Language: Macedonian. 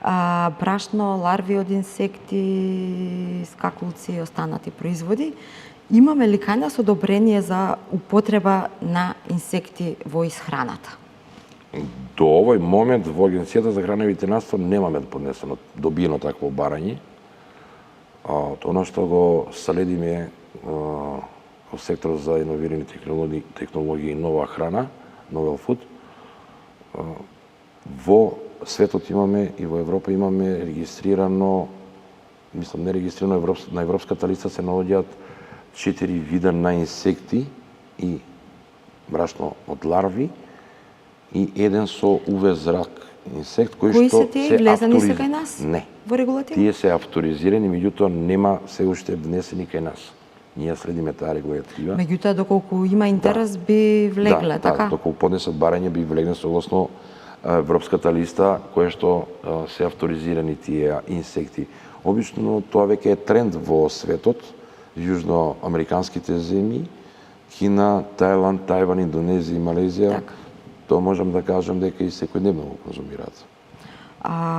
брашно, ларви од инсекти, скакулци и останати производи. Имаме ли кај нас одобрение за употреба на инсекти во исхраната? До овој момент во Агенцијата за храна и ветеринарство немаме поднесено, добиено такво барање. Она што го следиме во секторот за иновирани технологии и нова храна, Novel Food, во светот имаме и во Европа имаме регистрирано, мислам не регистрирано, на европската листа се наоѓаат 4 вида на инсекти и брашно од ларви и еден со UV зрак инсект кој што се влезани се кај нас? Не. Во регулатива? Тие се авторизирани, меѓутоа нема се уште внесени кај нас. Ние следиме таа регулатива. Меѓутоа доколку има интерес би влегле, така? Да, доколку поднесат барање би влегле согласно европската листа која што се авторизирани тие инсекти. Обично тоа веќе е тренд во светот, јужноамериканските земји, Кина, Тајланд, Тајван, Индонезија и Малезија. Так. Тоа можам да кажам дека и секојдневно го конзумираат.